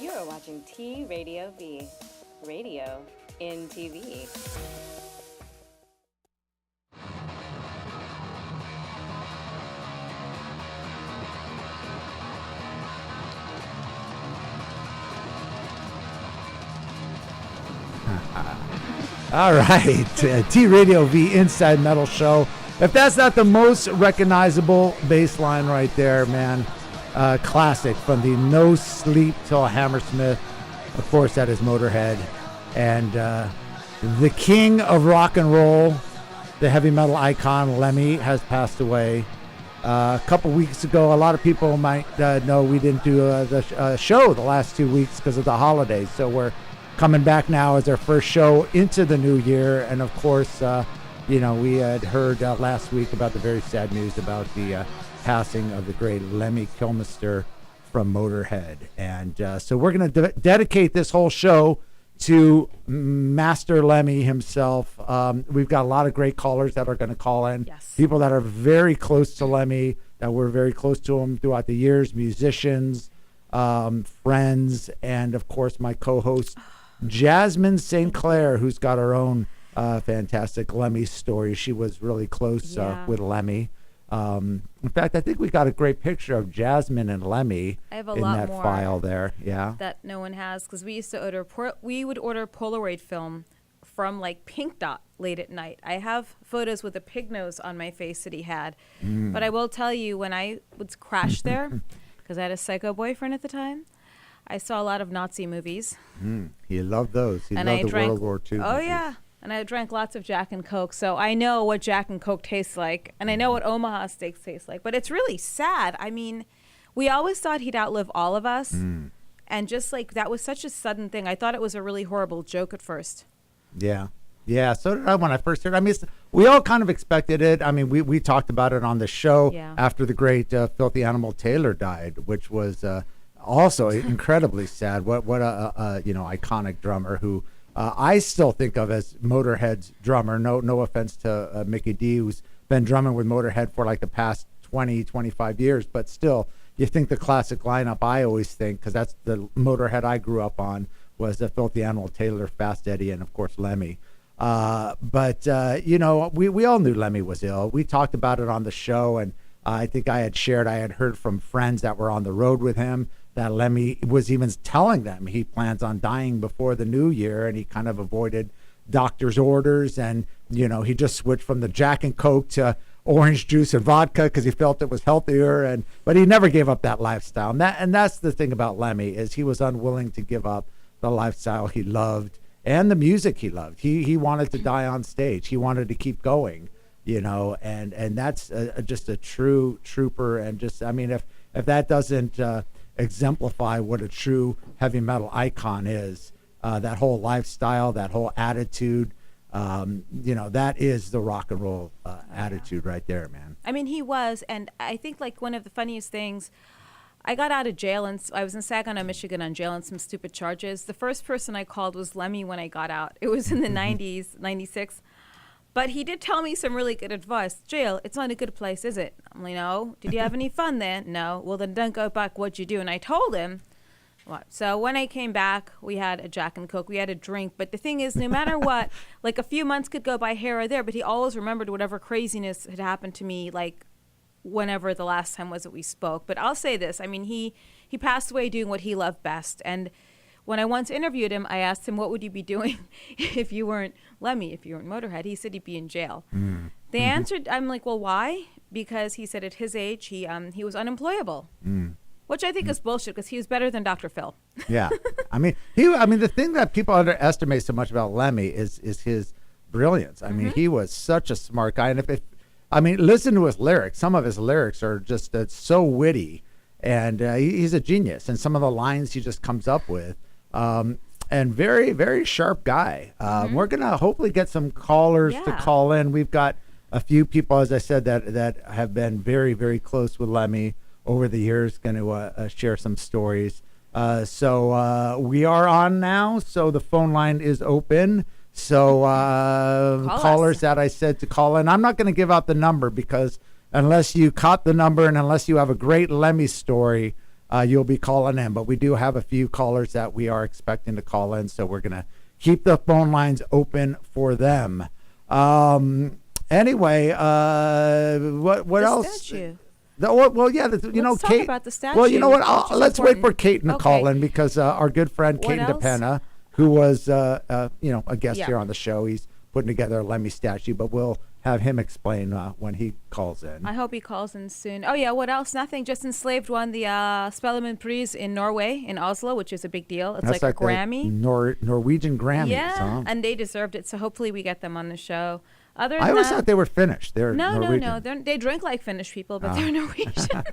You are watching TradioV, radio in TV. All right, TradioV Inside Metal Show. If that's not the most recognizable bass line right there, man, classic from the No Sleep Till Hammersmith. Of course, that is Motorhead. And the king of rock and roll, the heavy metal icon, Lemmy, has passed away. A couple weeks ago, a lot of people might know we didn't do the show the last 2 weeks because of the holidays. So we're coming back now as our first show into the new year. And of course, we had heard last week about the very sad news about the passing of the great Lemmy Kilmister from Motorhead. And so we're going to dedicate this whole show to Master Lemmy himself. We've got a lot of great callers that are going to call in. Yes. People that are very close to Lemmy, that were very close to him throughout the years, musicians, friends, and of course my co-host Jasmin St, who's got her own fantastic Lemmy story. She was really close with Lemmy. In fact, I think we got a great picture of Jasmin and Lemmy I have in that file there. Yeah, that no one has, because we used to would order Polaroid film from like Pink Dot late at night. I have photos with a pig nose on my face that he had, but I will tell you, when I would crash there, because I had a psycho boyfriend at the time, I saw a lot of Nazi movies. He loved those. He and loved I the drank, World War II Oh movies. yeah. And I drank lots of Jack and Coke, so I know what Jack and Coke tastes like, and I know what Omaha steaks taste like. But it's really sad. I mean, we always thought he'd outlive all of us, and just like that was such a sudden thing. I thought it was a really horrible joke at first. Yeah. So did I when I first heard. I mean, we all kind of expected it. I mean, we talked about it on the show after the great Filthy Animal Taylor died, which was also incredibly sad. What a iconic drummer who. I still think of as Motorhead's drummer. No offense to Mickey D, who's been drumming with Motorhead for like the past 20, 25 years. But still, you think the classic lineup, I always think, because that's the Motorhead I grew up on, was the Filthy Animal Taylor, Fast Eddie, and of course Lemmy. We all knew Lemmy was ill. We talked about it on the show, and I think I had heard from friends that were on the road with him that Lemmy was even telling them he plans on dying before the new year, and he kind of avoided doctor's orders, and he just switched from the Jack and Coke to orange juice and vodka because he felt it was healthier, but he never gave up that lifestyle. And that's the thing about Lemmy, is he was unwilling to give up the lifestyle he loved and the music he loved. He wanted to die on stage. He wanted to keep going, and that's just a true trooper. And just, I mean, if that doesn't exemplify what a true heavy metal icon is, that whole lifestyle, that whole attitude, that is the rock and roll attitude right there, man. I mean, he was, and I think like one of the funniest things, I got out of jail, and I was in Saginaw, Michigan on jail on some stupid charges. The first person I called was Lemmy when I got out. It was in the 90s, 96. But he did tell me some really good advice. Jail, it's not a good place, is it? I'm like, no. Did you have any fun there? No. Well, then don't go back. What'd you do? And I told him. What? So when I came back, we had a Jack and Coke. We had a drink. But the thing is, no matter what, like a few months could go by here or there, but he always remembered whatever craziness had happened to me, like whenever the last time was that we spoke. But I'll say this. I mean, he passed away doing what he loved best. And when I once interviewed him, I asked him, what would you be doing if you weren't Lemmy, if you weren't Motorhead? He said he'd be in jail. They answered, I'm like, well, why? Because he said at his age, he was unemployable, which I think is bullshit, because he was better than Dr. Phil. Yeah. I mean, the thing that people underestimate so much about Lemmy is his brilliance. I mean, he was such a smart guy. And listen to his lyrics. Some of his lyrics are just so witty, and he's a genius. And some of the lines he just comes up with. And very, very sharp guy. We're going to hopefully get some callers to call in. We've got a few people, as I said, that have been very, very close with Lemmy over the years, going to share some stories. So we are on now, so the phone line is open. So callers that I said to call in, I'm not going to give out the number, because unless you caught the number and unless you have a great Lemmy story, you'll be calling in. But we do have a few callers that we are expecting to call in, so we're going to keep the phone lines open for them. Anyway, what else? Statue. Let's talk about the statue. Well, you know what? Let's wait for Katon to call in, because our good friend What Katon else? DePena, who was a guest here on the show, he's putting together a Lemmy statue, but we'll have him explain when he calls in. I hope he calls in soon. Oh yeah, what else? Nothing. Just Enslaved won the Spellemannpris in Norway, in Oslo, which is a big deal. It's That's like a Grammy. Norwegian Grammys. Yeah, huh? and they deserved it. So hopefully we get them on the show. Other than I always that, thought they were Finnish. They're no. Norwegian. They drink like Finnish people, but they're Norwegian.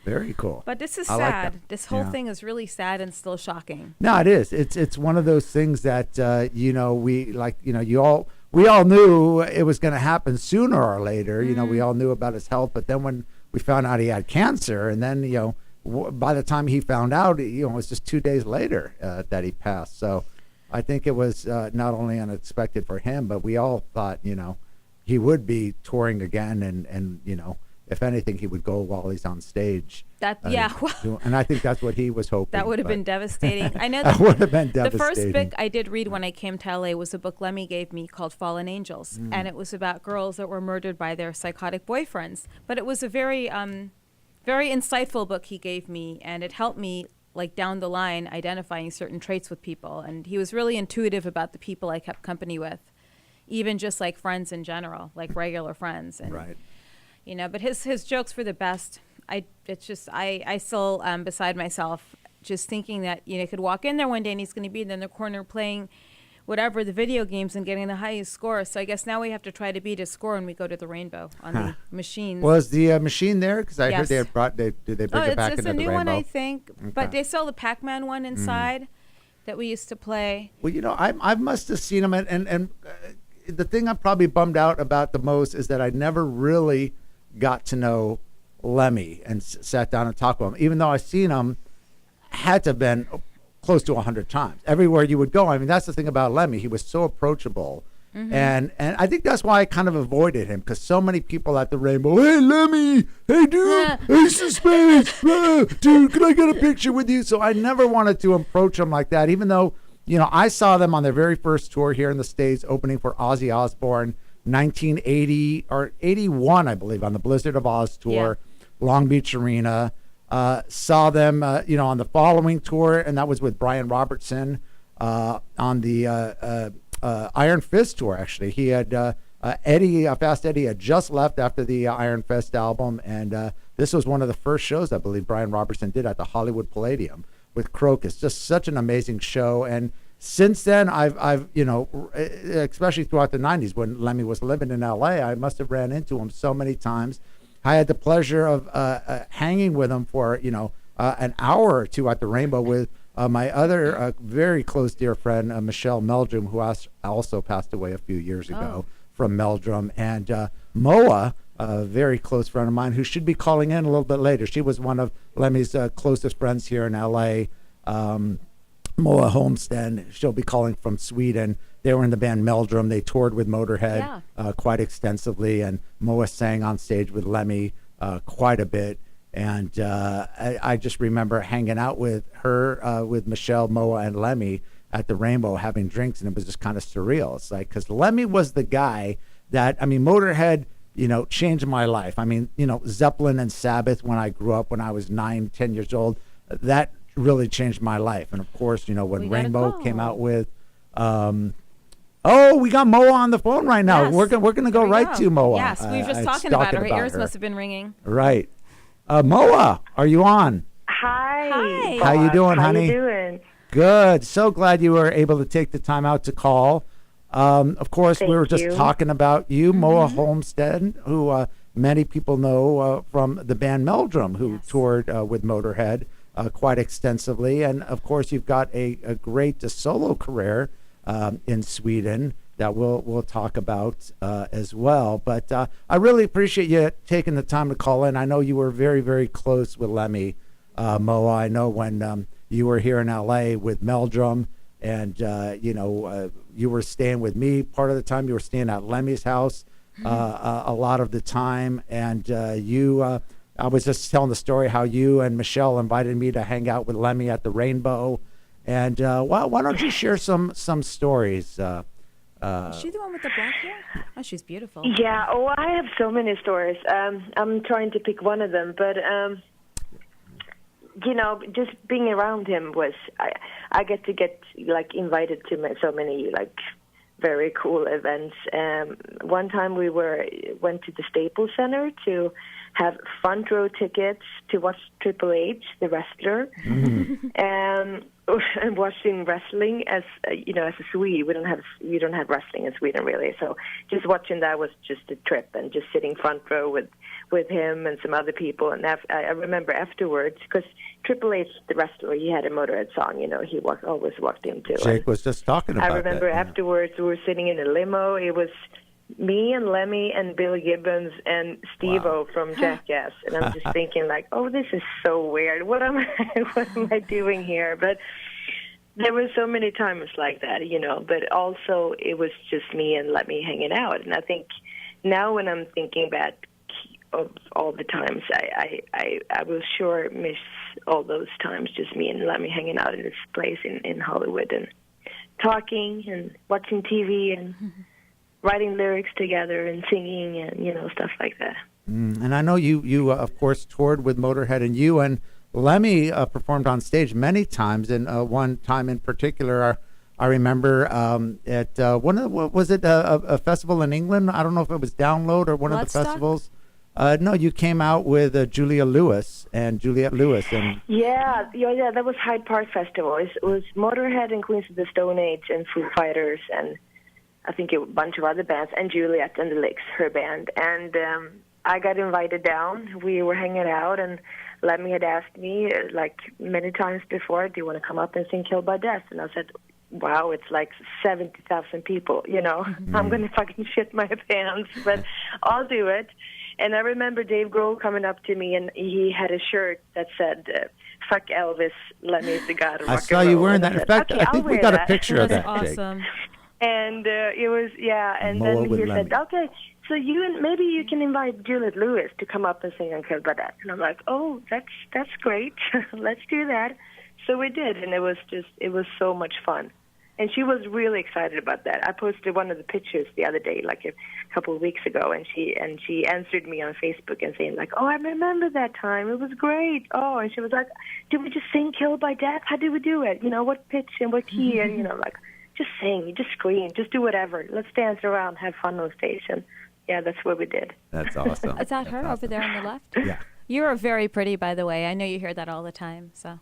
Very cool. But this is I sad. like that. This whole Yeah. thing is really sad and still shocking. No, it is. It's one of those things that we all knew it was going to happen sooner or later. You know, we all knew about his health, but then when we found out he had cancer, and then by the time he found out, it was just 2 days later that he passed. So I think it was not only unexpected for him, but we all thought he would be touring again, and if anything, he would go while he's on stage. And I think that's what he was hoping. That would have been devastating. I know that would have been the devastating. first book I did read when I came to LA was a book Lemmy gave me called Fallen Angels, and it was about girls that were murdered by their psychotic boyfriends. But it was a very, very insightful book he gave me, and it helped me like down the line identifying certain traits with people. And he was really intuitive about the people I kept company with, even just like friends in general, like regular friends. And, right. But his jokes were the best. I still beside myself just thinking that he could walk in there one day and he's going to be in the corner playing whatever the video games and getting the highest score. So I guess now we have to try to beat his score when we go to the Rainbow on the machines. Was the machine there? Because I heard Yes. they had brought. Did they bring it back it's into a the new Rainbow? one, I think. Okay. But they sell the Pac-Man one inside that we used to play. Well, I must have seen him, and the thing I'm probably bummed out about the most is that I never really got to know Lemmy and sat down and talked with him, even though I've seen him, had to have been close to 100 times. Everywhere you would go, I mean, that's the thing about Lemmy. He was so approachable. And I think that's why I kind of avoided him, because so many people at the Rainbow, hey, Lemmy, hey, dude, Ace of Spades, dude, can I get a picture with you? So I never wanted to approach him like that, even though, I saw them on their very first tour here in the States, opening for Ozzy Osbourne, 1980 or 81, I believe, on the Blizzard of Oz tour, Long Beach Arena. Saw them, on the following tour, and that was with Brian Robertson on the Iron Fist tour. Actually, he had Fast Eddie had just left after the Iron Fist album, and this was one of the first shows I believe Brian Robertson did at the Hollywood Palladium with Crocus. Just such an amazing show. And since then, I've especially throughout the 90s when Lemmy was living in LA, I must have ran into him so many times. I had the pleasure of hanging with him for an hour or two at the Rainbow with my other very close dear friend Michelle Meldrum, who also passed away a few years ago from Meldrum, and Moa, a very close friend of mine who should be calling in a little bit later. She was one of Lemmy's closest friends here in LA. Moa Homsten, she'll be calling from Sweden. They were in the band Meldrum. They toured with Motorhead quite extensively, and Moa sang on stage with Lemmy quite a bit. And I just remember hanging out with her, with Michelle, Moa, and Lemmy at the Rainbow having drinks, and it was just kind of surreal. It's like, because Lemmy was the guy that, Motorhead, changed my life. Zeppelin and Sabbath when I grew up, when I was 9, 10 years old, that really changed my life. And of course, when Rainbow came out with we got Moa on the phone right now. Yes. We're gonna go right to Moa. Yes, we were just talking about her. Her ears must have been ringing. Right. Moa, are you on? Hi. Hi. How you doing, honey? How you doing? Good. So glad you were able to take the time out to call. Of course, we were just talking about you, Moa Homsten, who many people know from the band Meldrum, who toured with Motorhead quite extensively. And, of course, you've got a great solo career in Sweden that we'll talk about as well. But I really appreciate you taking the time to call in. I know you were very, very close with Lemmy, Moa. I know when you were here in L.A. with Meldrum, and, you were staying with me part of the time. You were staying at Lemmy's house a lot of the time. And you I was just telling the story how you and Michelle invited me to hang out with Lemmy at the Rainbow. And why don't you share some stories? Is she the one with the black hair? Oh, she's beautiful. Yeah. Oh, I have so many stories. I'm trying to pick one of them, but just being around him was I get like invited to so many like very cool events. One time we went to the Staples Center to have front row tickets to watch Triple H, the wrestler, and watching wrestling as a Swede. We don't have wrestling in Sweden really, so just watching that was just a trip, and just sitting front row with him and some other people. And I remember afterwards, because Triple H, the wrestler, he had a Motorhead song, he always walked into. Jake was just talking about that. I remember afterwards we were sitting in a limo. It was me and Lemmy and Bill Gibbons and Steve-O from Jackass. And I'm just thinking like, oh, this is so weird. What am I doing here? But there were so many times like that, but also it was just me and Lemmy hanging out. And I think now when I'm thinking back of all the times, I will sure miss all those times, just me and Lemmy hanging out in this place in Hollywood and talking and watching TV and writing lyrics together and singing and, stuff like that. And I know you of course, toured with Motorhead, and you and Lemmy performed on stage many times. And one time in particular, I remember at was it a festival in England? I don't know if it was Download or one of the festivals. No, you came out with Juliette Lewis. And yeah, that was Hyde Park Festival. It was Motorhead and Queens of the Stone Age and Foo Fighters and I think a bunch of other bands, and Juliette and the Licks, her band. And I got invited down. We were hanging out, and Lemmy had asked me, like many times before, do you want to come up and sing Killed by Death? And I said, wow, it's like 70,000 people, I'm going to fucking shit my pants, but I'll do it. And I remember Dave Grohl coming up to me, and he had a shirt that said, fuck Elvis, Lemmy's the god of rock and roll. I saw you wearing that. In fact, okay, I think we got a picture of that. Awesome. And it was, and Moa then he Lemmy. said, okay, so maybe you can invite Juliette Lewis to come up and sing on Killed by Death. And I'm like, oh, that's great. Let's do that. So we did, and it was so much fun. And she was really excited about that. I posted one of the pictures the other day, like a couple of weeks ago, and she answered me on Facebook and saying like, oh, I remember that time. It was great. Oh, and she was like, did we just sing Killed by Death? How did we do it? What pitch and what key? And, like, just sing, just scream, just do whatever. Let's dance around, have fun on stage. And, yeah, that's what we did. That's awesome. Is that her over there on the left? Yeah. You are very pretty, by the way. I know you hear that all the time, so.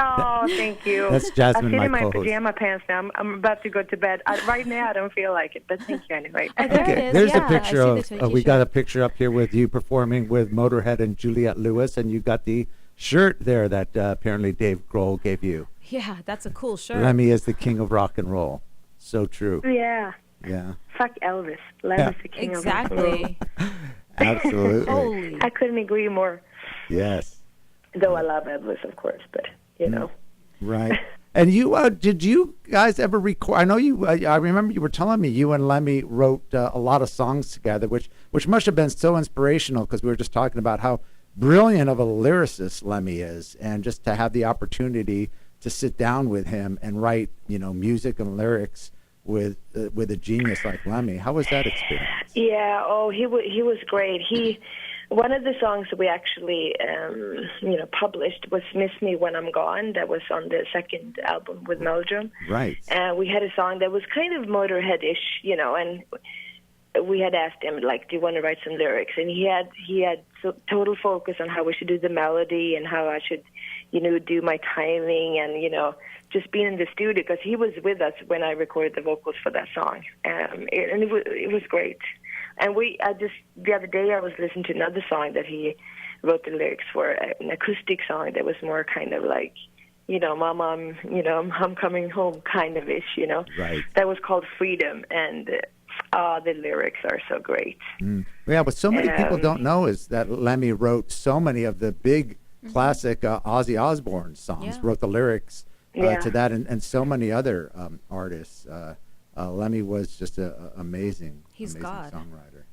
Oh, thank you. That's Jasmin, I sit my in my co-host. pajama pants now. I'm about to go to bed. Right now, I don't feel like it, but thank you anyway. Oh, there it is. There's Yeah, a picture I see the we t-shirt. got a picture up here with you performing with Motorhead and Juliette Lewis, and you got the shirt there that apparently Dave Grohl gave you. Yeah, that's a cool shirt. Lemmy is the king of rock and roll. So true. Yeah. Yeah. Fuck Elvis. Lemmy's the king of rock and roll. Exactly. Absolutely. Holy. I couldn't agree more. Yes. Though I love Elvis, of course, but, Right. And you, did you guys ever record? I know you. I remember you were telling me you and Lemmy wrote a lot of songs together, which must have been so inspirational, because we were just talking about how brilliant of a lyricist Lemmy is, and just to have the opportunity to sit down with him and write, music and lyrics with a genius like Lemmy. How was that experience? Yeah. Oh, he was great. One of the songs we actually, published was "Miss Me When I'm Gone." That was on the second album with Meldrum. Right. We had a song that was kind of Motorhead-ish, and we had asked him, like, do you want to write some lyrics? And he had total focus on how we should do the melody and how I should, do my timing and, just being in the studio, because he was with us when I recorded the vocals for that song. And it was great. And the other day I was listening to another song that he wrote the lyrics for, an acoustic song that was more kind of like, Mama, I'm coming home kind of ish, Right. That was called Freedom, and the lyrics are so great. Yeah, what so many people don't know is that Lemmy wrote so many of the big classic Ozzy Osbourne songs, wrote the lyrics to that, and so many other artists. Lemmy was just an amazing He's amazing God. songwriter.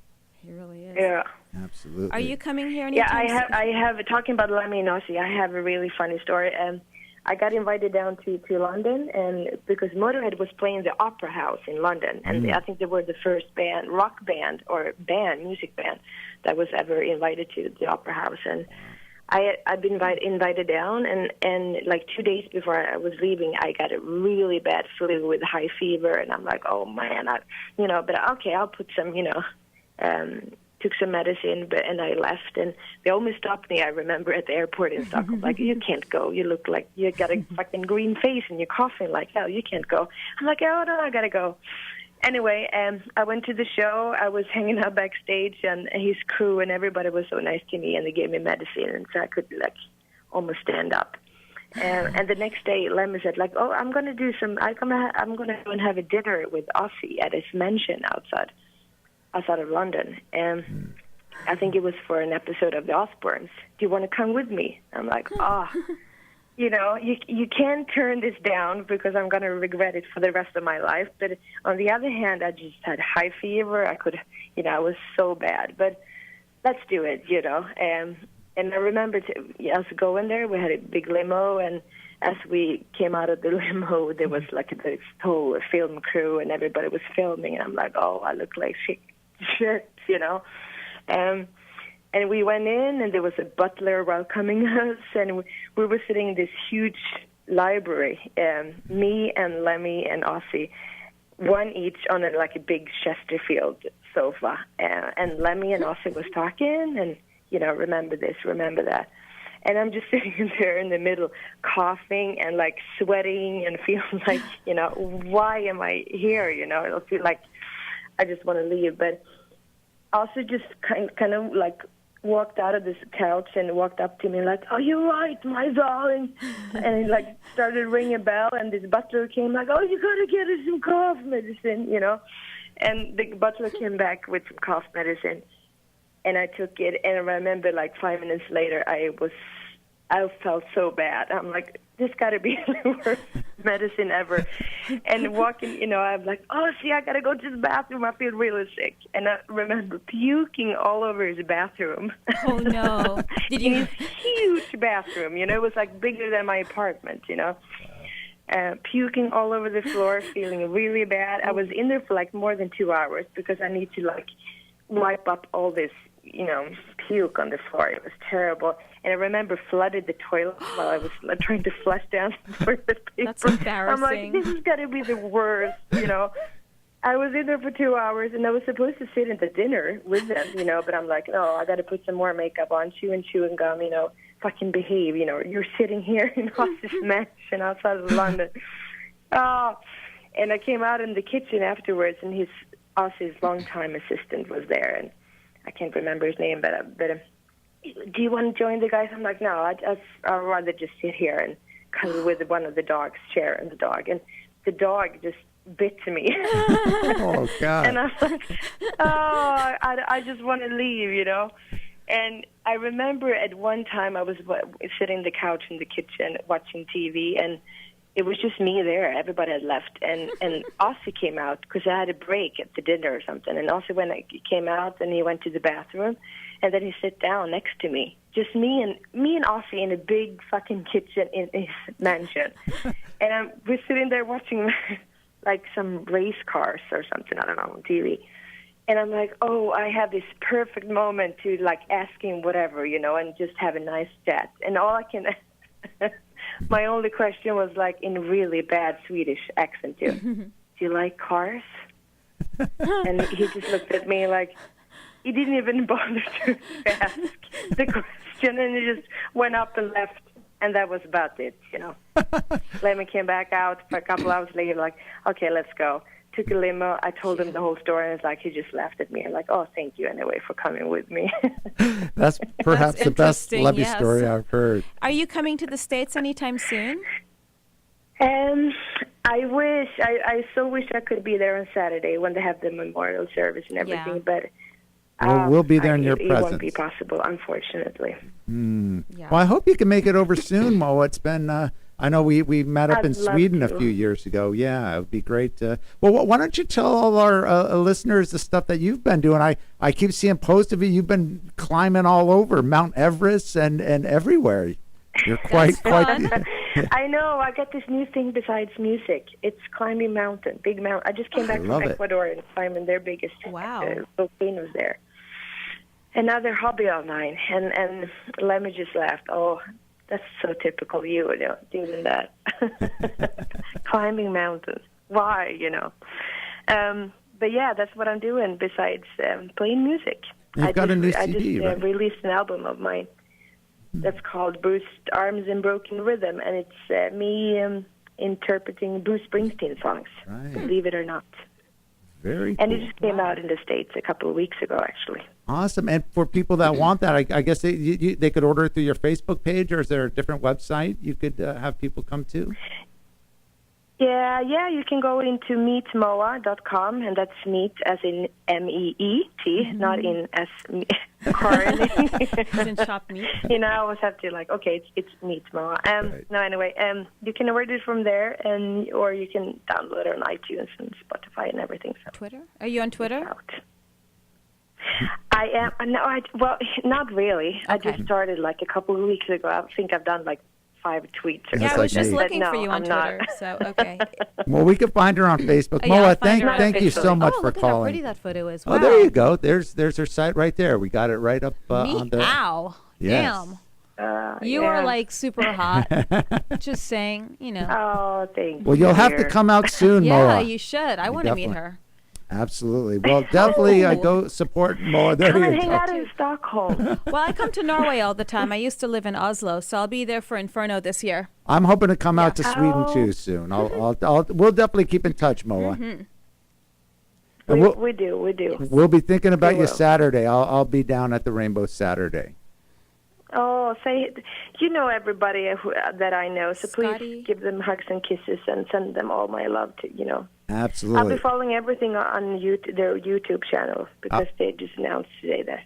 He really is. Yeah. Absolutely. Are you coming here Yeah, anytime soon? I have, talking about Lemmy and Ozzy, I have a really funny story. I got invited down to London, and because Motorhead was playing the Opera House in London, and I think they were the first rock band, music band, that was ever invited to the Opera House. And I'd been invited down, and like 2 days before I was leaving, I got a really bad flu with high fever, and I'm like, oh man, but okay, I'll put some, took some medicine, and I left, and they almost stopped me, I remember, at the airport in Stockholm, like, you can't go, you look like you got a fucking green face, and you're coughing like hell, you can't go. I'm like, oh no, I gotta go. Anyway, I went to the show, I was hanging out backstage, and his crew and everybody was so nice to me, and they gave me medicine, and so I could, like, almost stand up. And the next day, Lemmy said, like, oh, I'm gonna go and have a dinner with Ozzy at his mansion outside of London. And I think it was for an episode of The Osbournes. Do you want to come with me? I'm like, you can't turn this down because I'm going to regret it for the rest of my life. But on the other hand, I just had high fever. I was so bad. But let's do it, And I remember us going there. We had a big limo, and as we came out of the limo, there was like this whole film crew, and everybody was filming. And I'm like, oh, I look like shit, and we went in, and there was a butler welcoming us, and we were sitting in this huge library, me and Lemmy and Ozzy, one each on a big Chesterfield sofa, and Lemmy and Ozzy was talking, and remember this, remember that. And I'm just sitting there in the middle, coughing and like sweating and feeling like, why am I here? I feel like I just want to leave. But also just kind of like walked out of this couch and walked up to me like, "Oh, you're right, my darling." And he like started ringing a bell, and this butler came like, "Oh, you gotta get us some cough medicine," And the butler came back with some cough medicine. And I took it, and I remember like 5 minutes later, I felt so bad. I'm like, this got to be the worst medicine ever. And walking, I'm like, oh, see, I got to go to the bathroom. I feel really sick. And I remember puking all over his bathroom. Oh, no. Did you? In his huge bathroom, it was like bigger than my apartment, puking all over the floor, feeling really bad. I was in there for like more than 2 hours because I need to like wipe up all this, puke on the floor. It was terrible. And I remember flooded the toilet while I was trying to flush down the toilet paper. That's embarrassing. I'm like, this has got to be the worst, I was in there for 2 hours, and I was supposed to sit at the dinner with them, but I'm like, no, I got to put some more makeup on, chewing gum, fucking behave, you're sitting here in this mansion outside of London. Oh, and I came out in the kitchen afterwards, and Ozzy's longtime assistant was there, and I can't remember his name, but do you want to join the guys? I'm like, no, I'd rather just sit here and cuddle with one of the dogs, share and the dog. And the dog just bit me. Oh, God. And I was like, oh, I just want to leave, And I remember at one time I was sitting on the couch in the kitchen watching TV, and it was just me there. Everybody had left, and Ozzy came out because I had a break at the dinner or something. And Ozzy he came out, and he went to the bathroom, and then he sat down next to me, just me and Ozzy in a big fucking kitchen in his mansion. And we're sitting there watching like some race cars or something, I don't know, on TV. And I'm like, oh, I have this perfect moment to like ask him whatever, and just have a nice chat. And all I can. My only question was like in really bad Swedish accent too. Do you like cars? And he just looked at me like he didn't even bother to ask the question, and he just went up and left, and that was about it, Lemmy came back out for a couple hours later, like, okay, let's go. Took a limo. I told him the whole story, and it's like he just laughed at me and like, oh, thank you anyway for coming with me. That's perhaps the best Lemmy story I've heard. Are you coming to the States anytime soon? I wish. I so wish I could be there on Saturday when they have the memorial service and everything, but we'll be there in your presence. It won't be possible, unfortunately. Yeah. Well, I hope you can make it over soon, Moa. It's been I know we met up I'd in love Sweden a to. few years ago. Yeah, it would be great. Well, why don't you tell all our listeners the stuff that you've been doing? I keep seeing posts of you. You've been climbing all over Mount Everest and everywhere. You're quite. I know. I got this new thing besides music. It's climbing mountain, big mountain. I just came back from Ecuador and climbing their biggest volcanoes there. Another hobby of mine. And Lemmy just laughed. Oh, that's so typical you, doing that. Climbing mountains. Why, But yeah, that's what I'm doing besides playing music. You've got a new CD, I just right? released an album of mine that's called Bruised Arms and Broken Rhythm, and it's me interpreting Bruce Springsteen songs, believe it or not. Very And cool. it just came out in the States a couple of weeks ago, actually. Awesome. And for people that want that, I guess they could order it through your Facebook page, or is there a different website you could have people come to? Yeah, you can go into meetmoa.com, and that's meet as in M-E-E-T, not in as As in shop meat. I always have to it's Meet Moa. No, anyway, you can order it from there, or you can download it on iTunes and Spotify and everything. So Twitter? Are you on Twitter? I am. No, well, not really. I Okay. just started a couple of weeks ago. I think I've done 5 tweets. Or Yeah, I was just looking but for you on I'm Twitter. So okay. Well, we can find her on Facebook. Yeah, Moa, I'll find her on thank you so Facebook. much Oh, for look at how calling. pretty that photo is. Wow. Oh, there you go. There's her site right there. We got it right up on the. Meow. Yes. Damn. You are super hot. Just saying, Oh, thank you. Well, you'll have to dear. come out soon, Yeah, Moa. you should. I want to meet definitely- her. Absolutely. Well, definitely Oh. go support Moa. There Come and you hang go. out in Stockholm. Well, I come to Norway all the time. I used to live in Oslo, so I'll be there for Inferno this year. I'm hoping to come out to Sweden Oh. too soon. We'll definitely keep in touch, Moa. Mm-hmm. And we do. We'll be thinking about We you will. Saturday. I'll be down at the Rainbow Saturday. Oh, everybody that I know, so Scotty. please give them hugs and kisses and send them all my love to. Absolutely. I'll be following everything on their YouTube channel because they just announced today that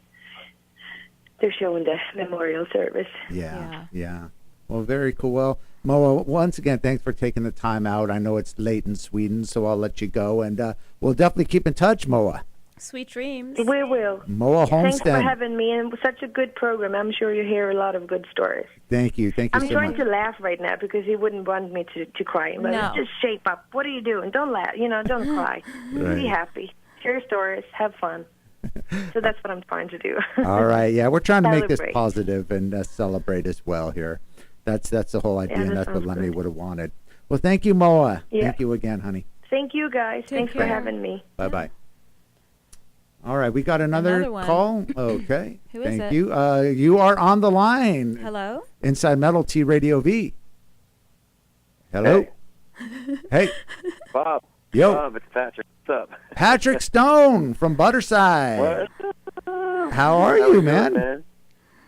they're showing the memorial service. Yeah. Well, very cool. Well, Moa, once again, thanks for taking the time out. I know it's late in Sweden, so I'll let you go, and we'll definitely keep in touch, Moa. Sweet dreams. We will. Moa Thanks for Homsten. having me, and such a good program. I'm sure you hear a lot of good stories. Thank you I'm so trying much. to laugh right now because he wouldn't want me to cry. But No. just shape up. What are you doing? Don't laugh. Don't cry. Right. Be happy. Share stories. Have fun. So that's what I'm trying to do. All right, yeah, we're trying to make this Celebrate. positive and celebrate as well here. That's the whole idea, and that that's what sounds Lemmy good. would have wanted. Well, thank you, Moa. Yeah. Thank you again, honey. Thank you, guys. Thanks for care. having me. Bye-bye. All right, we got another Another one. call. Okay. Who is Thank it? you. You are on the line. Hello? Inside Metal TradioV. Hello. Hey. Bob. Yo. Bob, it's Patrick. What's up? Patrick Stone from Budderside. What? How are How you, we man? doing, man?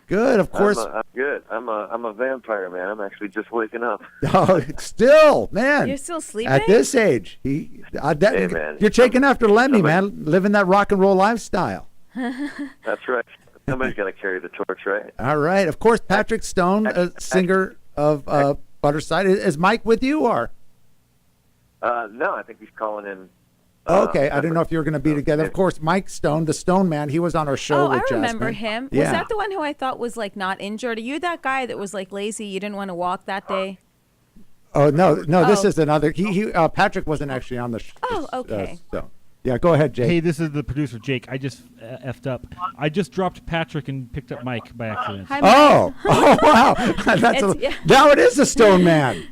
Good, of course. I'm good. I'm a vampire, man. I'm actually just waking up. Oh, still, man. You're still sleeping? At this age, Hey, man. you're taking after Lemmy, Somebody- man, living that rock and roll lifestyle. That's right. Somebody's got to carry the torch, right? All right. Of course, Patrick Stone, a singer of Budderside. Is Mike with you, or? No, I think he's calling in. Okay, I didn't know if you were going to be together. Of course, Mike Stone, the Stone Man, he was on our show Oh, with I remember Jasmin. him. Yeah. Was that the one who I thought was not injured? Are you that guy that was lazy? You didn't want to walk that day? Oh no, this Oh. is another. He Patrick wasn't actually on the show. Oh, okay. So, yeah, go ahead, Jake. Hey, this is the producer, Jake. I just effed up. I just dropped Patrick and picked up Mike by accident. Hi, Mike. Oh, wow. Now it is the Stone Man.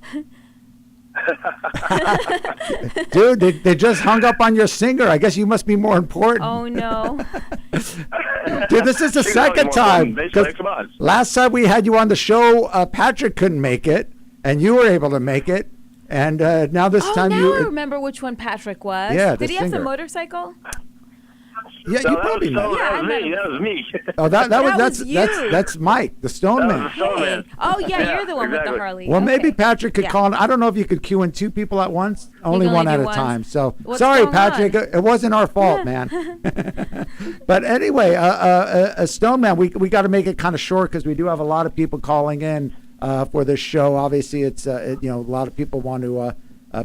Dude, they just hung up on your singer. I guess you must be more important. Oh, no. Dude, this is the second time. 'Cause last time we had you on the show, Patrick couldn't make it, and you were able to make it. And now this Oh, time now you. I remember which one Patrick was. Yeah, the Did he have the singer. motorcycle? Yeah, you probably know. Yeah, I met him. That was me. Oh, that was was you. that's Mike, the Stone Man. Stone Man. Oh, yeah, Yeah, you're the one with exactly. the Harley. Well, maybe Okay. Patrick could Yeah. call in. I don't know if you could cue in two people at once. Only can one only at do a one. time. So What's sorry, going Patrick. on? It wasn't our fault, man. But anyway, Stone Man, we got to make it kind of short because we do have a lot of people calling in for this show. Obviously, it's a lot of people want to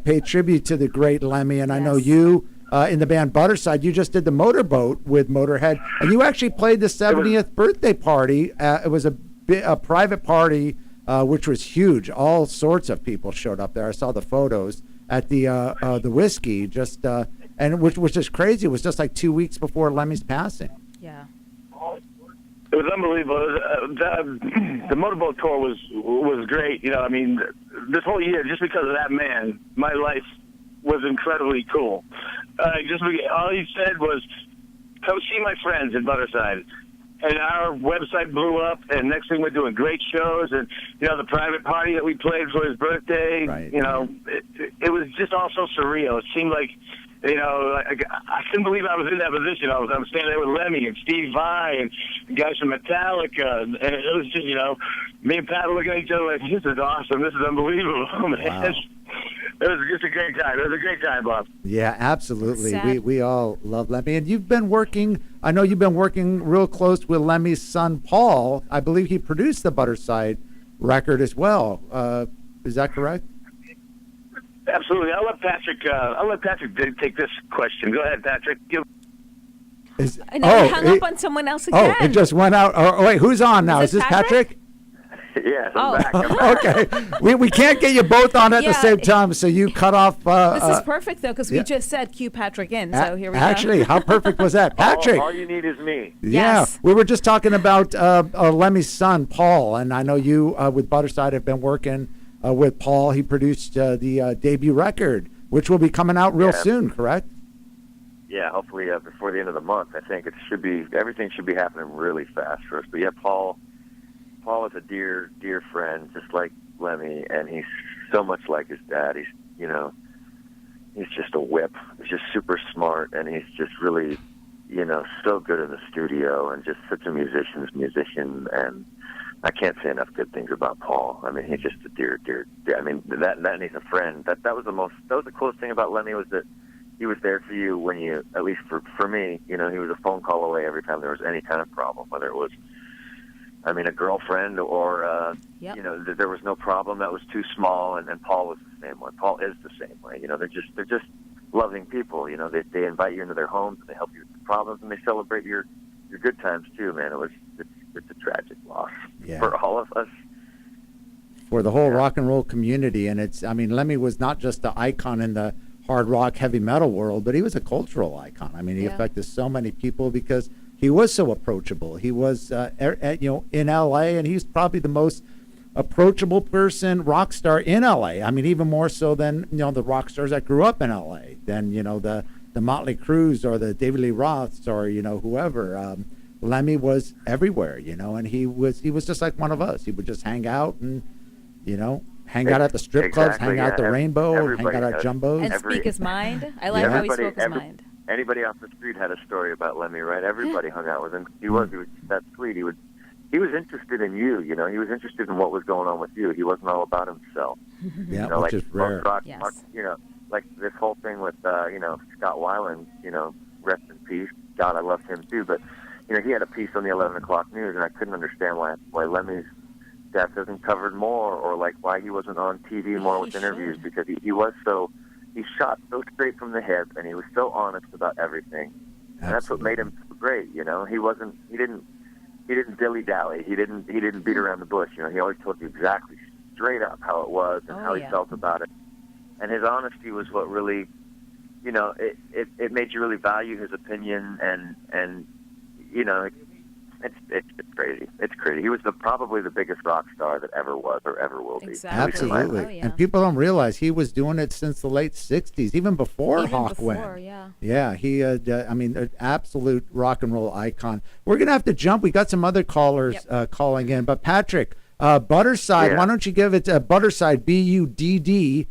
pay tribute to the great Lemmy, and I know you in the band Budderside. You just did the Motorboat with Motorhead, and you actually played the 70th birthday party. It was a private party, which was huge. All sorts of people showed up there. I saw the photos at the Whiskey, and which is crazy. It was just like 2 weeks before Lemmy's passing. Yeah. It was unbelievable. The Motorboat tour was great. I mean, this whole year, just because of that man, my life was incredibly cool. All he said was, "Come see my friends in Budderside." And our website blew up, and next thing we're doing great shows, and the private party that we played for his birthday. Right. It was just all so surreal. It seemed like. I couldn't believe I was in that position. I'm standing there with Lemmy and Steve Vai and the guys from Metallica, and it was just, me and Pat were looking at each other like, this is awesome, this is unbelievable, man. Wow. It was just a great time. It was a great time, Bob. Yeah, absolutely. We all love Lemmy. And I know you've been working real close with Lemmy's son, Paul. I believe he produced the Budderside record as well. Is that correct? Absolutely. I'll let Patrick take this question. Go ahead, Patrick. I know he hung up on someone else again. Oh, it just went out. Oh, wait, who's on now? Is this Patrick? Yes, I'm back. Okay. We can't get you both on at the same time, so you cut off. This is perfect, though, because we just said cue Patrick in, so here we go. Actually, how perfect was that? Patrick. All you need is me. Yeah. Yes. We were just talking about Lemmy's son, Paul, and I know you with Budderside have been working with Paul. He produced the debut record, which will be coming out real soon, correct? Yeah, hopefully before the end of the month. I think everything should be happening really fast for us. But yeah, Paul is a dear friend, just like Lemmy, and he's so much like his dad. He's just a whip. He's just super smart, and he's just really, so good in the studio, and just such a musician, and I can't say enough good things about Paul. I mean, he's just a dear. I mean, that and he's a friend. That was the coolest thing about Lemmy, was that he was there for you when you, at least for me, he was a phone call away every time there was any kind of problem, whether it was, a girlfriend or, there was no problem that was too small, and Paul was the same way. Paul is the same way. They're just loving people. They invite you into their homes, and they help you with the problems, and they celebrate your good times too, man. It's a tragic loss for all of us. For the whole rock and roll community, and Lemmy was not just the icon in the hard rock, heavy metal world, but he was a cultural icon. He affected so many people because he was so approachable. He was, in L.A., and he's probably the most approachable rock star in L.A. Even more so than, the rock stars that grew up in L.A., than, the Motley Crues or the David Lee Roths or, whoever. Lemmy was everywhere, and he was just like one of us. He would just hang out and, hang out at the strip clubs, hang out at the Rainbow, hang out at Jumbo's. And speak his mind. I like how he spoke his mind. Anybody off the street had a story about Lemmy, right? Everybody hung out with him. He was that sweet. He was interested in you, He was interested in what was going on with you. He wasn't all about himself. Yeah, which is rare. Yes. Like this whole thing with, Scott Weiland, rest in peace. God, I loved him too. But, he had a piece on the 11 o'clock news, and I couldn't understand why Lemmy's death isn't covered more, or like why he wasn't on TV more with interviews, because he shot so straight from the hip, and he was so honest about everything. Absolutely. And that's what made him so great, he didn't dilly dally. He didn't beat around the bush. He always told you exactly straight up how it was and how he felt about it. And his honesty was what really, it made you really value his opinion, and it's crazy. It's crazy. He was probably the biggest rock star that ever was or ever will be. Exactly. Absolutely. Oh, yeah. And people don't realize he was doing it since the late 60s, even before Hawk went. Yeah, he an absolute rock and roll icon. We're going to have to jump. We got some other callers calling in. But Patrick, Budderside, why don't you give it Budderside, Budderside.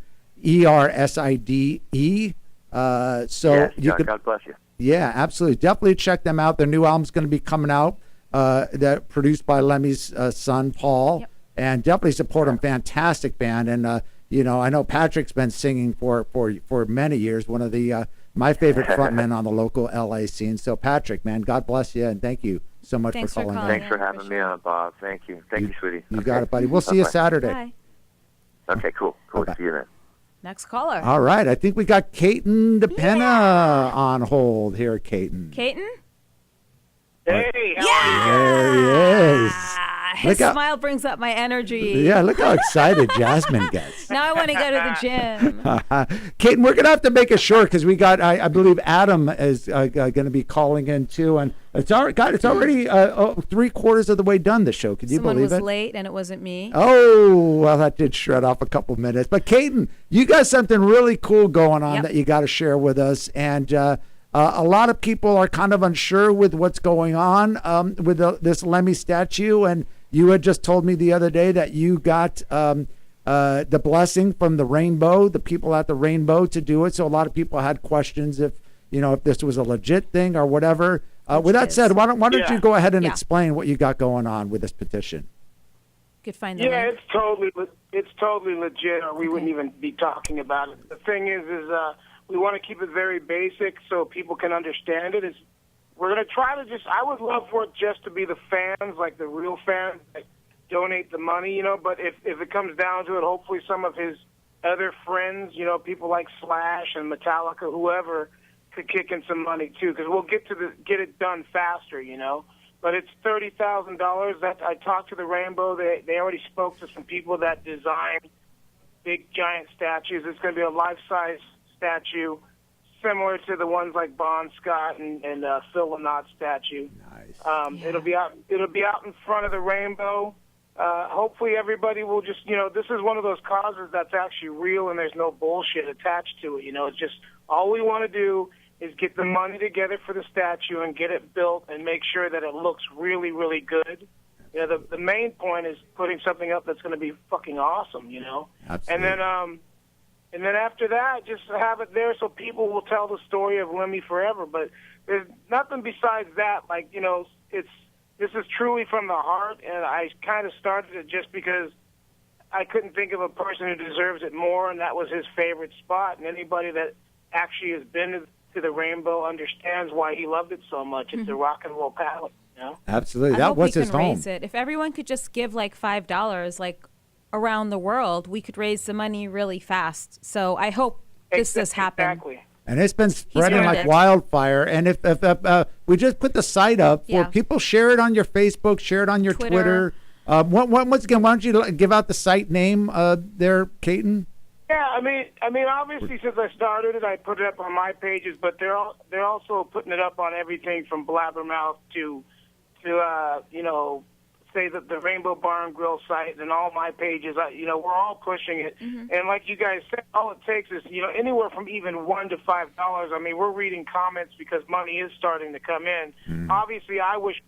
God bless you. Yeah, absolutely. Definitely check them out. Their new album's going to be coming out, that produced by Lemmy's son, Paul. Yep. And definitely support them. Fantastic band. And, I know Patrick's been singing for many years, one of the my favorite frontmen on the local L.A. scene. So, Patrick, man, God bless you, and thank you so much Thanks for for calling. calling. in. Thanks for having me on, Bob. Thank you. Thank you, sweetie. You Okay. got it, buddy. We'll see you Bye-bye. Saturday. Bye. Okay, cool. Cool. Bye-bye. See you then. Next caller. All right. I think we got Katon DePena on hold here, Katon. Katon? Hey, There he is. His Look out. smile brings up my energy. Yeah, look how excited Jasmin gets. Now I want to go to the gym. Katon, we're going to have to make it short because we got, I believe Adam is going to be calling in too. And it's already 3/4 of the way done, the show. Can you Someone believe was it? late and it wasn't me. Oh, well, that did shred off a couple minutes. But Katon, you got something really cool going on Yep. that you got to share with us. And a lot of people are kind of unsure with what's going on with this Lemmy statue. And you had just told me the other day that you got the blessing from the Rainbow, the people at the Rainbow, to do it. So a lot of people had questions if this was a legit thing or whatever. With that said, why don't Yeah. you go ahead and Yeah. explain what you got going on with this petition? Could find the Yeah, link. it's totally legit, or we wouldn't even be talking about it. The thing is we want to keep it very basic so people can understand it. We're going to try to I would love for it just to be the fans, like the real fans, that donate the money, but if it comes down to it, hopefully some of his other friends, people like Slash and Metallica, whoever, could kick in some money too, because we'll get it done faster, But it's $30,000. That I talked to the Rainbow. They already spoke to some people that design big giant statues. It's going to be a life-size statue, similar to the ones like Bon Scott and Phil Lynot's statue. Nice. It'll be out in front of the Rainbow. Hopefully everybody will just, this is one of those causes that's actually real and there's no bullshit attached to it. It's just all we want to do is get the money together for the statue and get it built and make sure that it looks really, really good. The main point is putting something up that's going to be fucking awesome, Absolutely. And then after that, just have it there so people will tell the story of Lemmy forever. But there's nothing besides that. Like, this is truly from the heart, and I kind of started it just because I couldn't think of a person who deserves it more, and that was his favorite spot. And anybody that actually has been to the Rainbow understands why he loved it so much. It's a rock and roll palette, Absolutely. I That hope was we his can home. raise it. If everyone could just give like $5, like around the world, we could raise the money really fast. So I hope this does happen. Exactly. And it's been spreading earned like it. wildfire. And if we just put the site up for Yeah. people, share it on your Facebook, share it on your Twitter. Once again, why don't you give out the site name there, Katon? Yeah, I mean, obviously, since I started it, I put it up on my pages, but they're also putting it up on everything from Blabbermouth to say that the Rainbow Bar and Grill site and all my pages. We're all pushing it, and like you guys said, all it takes is anywhere from even $1 to $5. I mean, we're reading comments because money is starting to come in. Obviously, I wish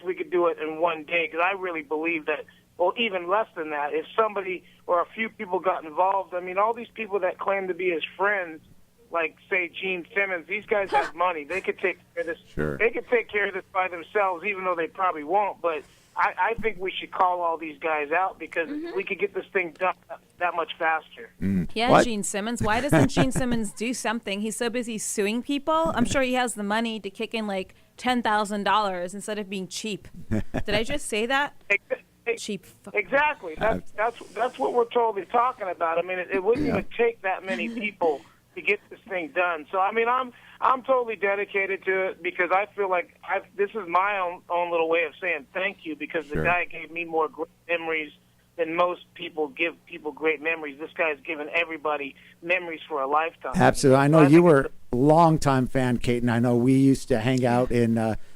we could do it in one day because I really believe that. Well, even less than that, if somebody or a few people got involved, I mean, all these people that claim to be his friends, like, say, Gene Simmons, these guys have money. They could take care of this. Sure. They could take care of this by themselves, even though they probably won't. But I think we should call all these guys out because we could get this thing done that much faster. Yeah, What? Gene Simmons. Why doesn't Gene Simmons do something? He's so busy suing people. I'm sure he has the money to kick in like $10,000 instead of being cheap. Did I just say that? Cheap. Exactly. That's what we're totally talking about. I mean, it wouldn't even take that many people to get this thing done. So I mean, I'm totally dedicated to it because I feel like this is my own little way of saying thank you because the guy gave me more great memories than most people give people great memories. This guy's given everybody memories for a lifetime. Absolutely. I know you were a longtime fan, Katon. I know we used to hang out in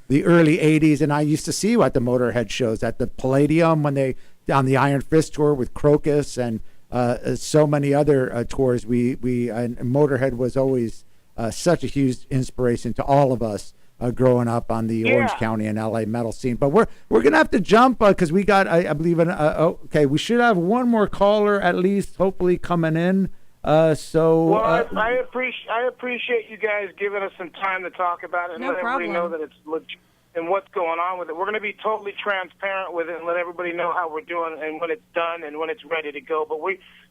the early 80s, and I used to see you at the Motorhead shows at the Palladium when they on the Iron Fist tour with Crocus and so many other tours. And Motorhead was always such a huge inspiration to all of us growing up on the Orange County and LA metal scene. But we're gonna have to jump because we got I believe okay, we should have one more caller at least, hopefully coming in. I appreciate you guys giving us some time to talk about it and No let everybody problem. know that it's legit. and what's going on with it. We're going to be totally transparent with it and let everybody know how we're doing and when it's done and when it's ready to go. But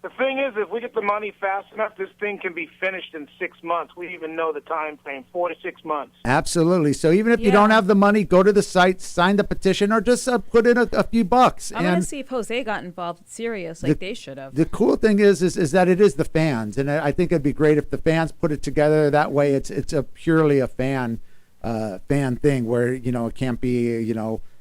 the thing is, if we get the money fast enough, this thing can be finished in 6 months. We even know the time frame, 4 to 6 months. Absolutely. So even if you don't have the money, go to the site, sign the petition, or just put in a few bucks. I'm going to see if Jose got involved with Sirius like they should have. The cool thing is that it is the fans, and I think it'd be great if the fans put it together. That way, it's purely a fan thing where it can't be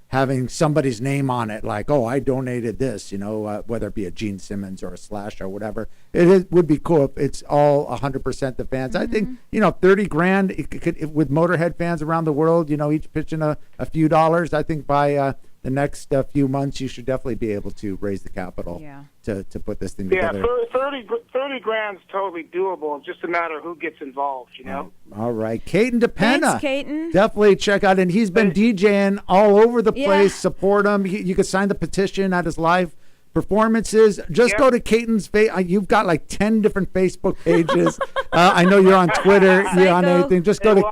having somebody's name on it, like, oh, I donated this, whether it be a Gene Simmons or a Slash or whatever. Would be cool if it's all 100% the fans. I think, $30,000 it could, with Motorhead fans around the world, each pitching a few dollars. I think by the next few months, you should definitely be able to raise the capital to put this thing together. Yeah, 30 grand's totally doable. It's just a matter of who gets involved, All right. Katon DePena. Thanks, Katon. Definitely check out. And he's been DJing all over the place. Support him. You could sign the petition at his live performances. Just go to Katon's you've got like 10 different Facebook pages. I know you're on Twitter. You're on anything. Just go to...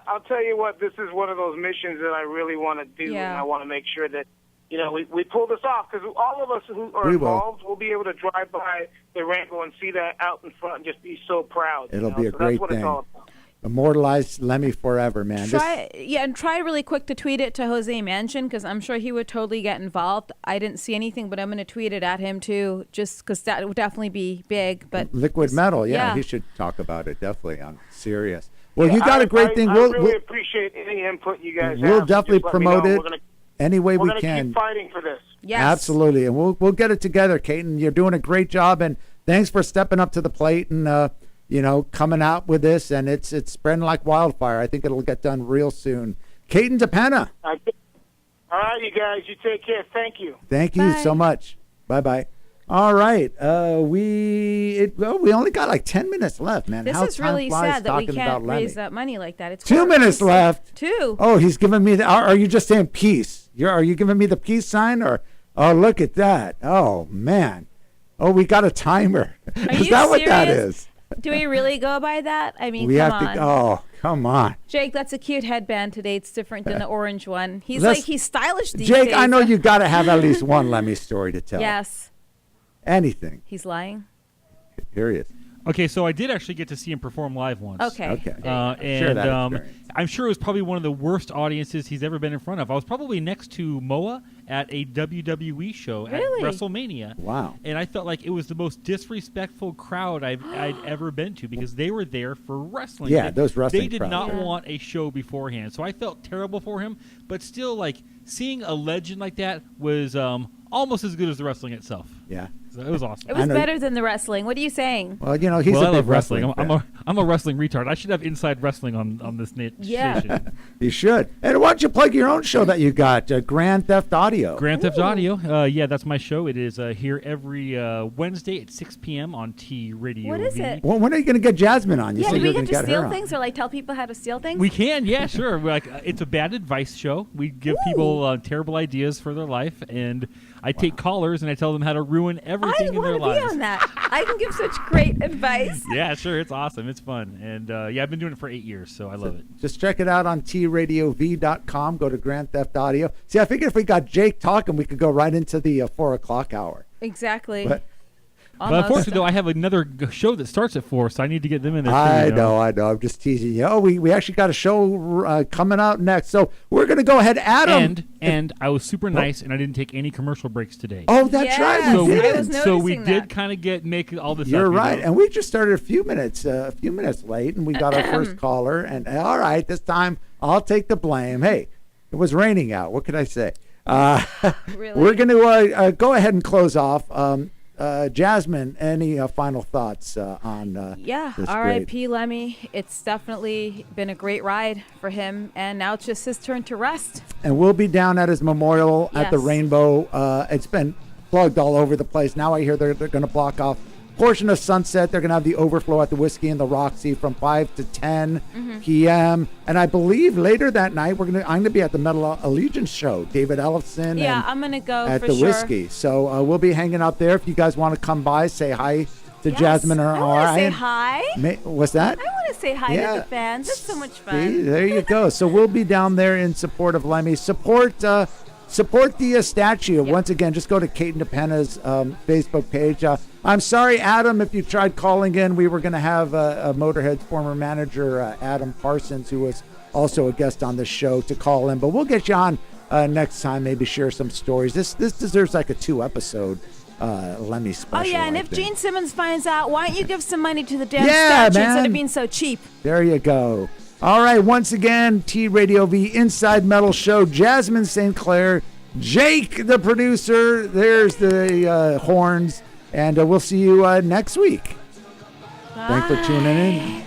I'll tell you what, this is one of those missions that I really want to do, and I want to make sure that, we pull this off, because all of us who are involved will be able to drive by the rainbow and see that out in front and just be so proud. It'll be a so great that's what thing. It's all about. Immortalize Lemmy forever, man. Try really quick to tweet it to Jose Manchin, because I'm sure he would totally get involved. I didn't see anything, but I'm going to tweet it at him too, just because that would definitely be big. But Liquid Metal, he should talk about it, definitely. I'm serious. Well, you got a great thing. I really appreciate any input you guys have. We'll definitely promote it any way we can. We're going to keep fighting for this. Yes. Absolutely. And we'll get it together, Katon. You're doing a great job, and thanks for stepping up to the plate and, coming out with this. And it's spreading like wildfire. I think it'll get done real soon. Katon DePena. All right, you guys. You take care. Thank you. Thank you so much. Bye-bye. All right. We only got like 10 minutes left, man. This is really sad that we can't raise that money like that. It's 2 minutes left. 2. Oh, he's giving me are you just saying peace? Are you giving me the peace sign, or oh, look at that. Oh, man. Oh, we got a timer. Is that what that is? Do we really go by that? I mean, we come have on. To. Oh, come on. Jake, that's a cute headband today. It's different than the orange one. He's stylish these days. Jake, I know you got to have at least one Lemmy story to tell. Yes. Anything. He's lying. Here he is. Okay, so I did actually get to see him perform live once. Okay. And I'm sure it was probably one of the worst audiences he's ever been in front of. I was probably next to Moa at a WWE show at WrestleMania. Wow. And I felt like it was the most disrespectful crowd I'd ever been to, because they were there for wrestling. Yeah, those wrestling They did crowds. not want a show beforehand. So I felt terrible for him, but still, like, seeing a legend like that was almost as good as the wrestling itself. Yeah. So it was awesome. It was better than the wrestling. What are you saying? Well, he's a big wrestling. I'm a wrestling retard. I should have inside wrestling on this station. You should. And why don't you plug your own show that you got, Grand Theft Audio? Grand Theft Audio. Yeah, that's my show. It is here every Wednesday at 6 p.m. on TradioV. What is it? Well, when are you going to get Jasmin on? Do we get to steal things or tell people how to steal things? We can, yeah, sure. It's a bad advice show. We give people terrible ideas for their life, and I take callers and I tell them how to ruin everything in their lives. I want to be on that. I can give such great advice. Yeah, sure. It's awesome. It's fun. And I've been doing it for 8 years, so I love it. Just check it out on TradioV.com. Go to Grand Theft Audio. See, I figured if we got Jake talking, we could go right into the 4 o'clock hour. Exactly. But unfortunately, though, I have another show that starts at 4, so I need to get them in there. I know. I'm just teasing you. Oh, we actually got a show coming out next, so we're going to go ahead, Adam. And I was super nice, and I didn't take any commercial breaks today. Oh, that's right. So we did kind of make all this. You're right, and we just started a few minutes late, and we got our first caller. And all right, this time I'll take the blame. Hey, it was raining out. What could I say? Really? We're going to go ahead and close off. Jasmin, any final thoughts on this R.I.P. Lemmy. It's definitely been a great ride for him, and now it's just his turn to rest. And we'll be down at his memorial at the Rainbow. It's been plugged all over the place. Now I hear they're going to block off a portion of Sunset. They're going to have the overflow at the Whiskey and the Roxy from 5 to 10 p.m. And I believe later that night I'm going to be at the Metal Allegiance show. David Ellison. Yeah, I'm going to go at for the sure. Whiskey. So we'll be hanging out there. If you guys want to come by, say hi to Jasmin or I want to say hi. What's that? I want want to say hi to the fans. It's so much fun. See, there you go. So we'll be down there in support of Lemmy. Support the statue. Yep. Once again, just go to Katon DePena's Facebook page. I'm sorry, Adam, if you tried calling in. We were going to have Motorhead's former manager, Adam Parsons, who was also a guest on the show, to call in. But we'll get you on next time, maybe share some stories. This deserves like a 2-episode Lemmy special. Oh, yeah, and if Gene Simmons finds out, why don't you give some money to the damn statue instead of being so cheap? There you go. All right, once again, TradioV Inside Metal Show, Jasmin St. Jake, the producer, there's the horns, and we'll see you next week. Bye. Thanks for tuning in.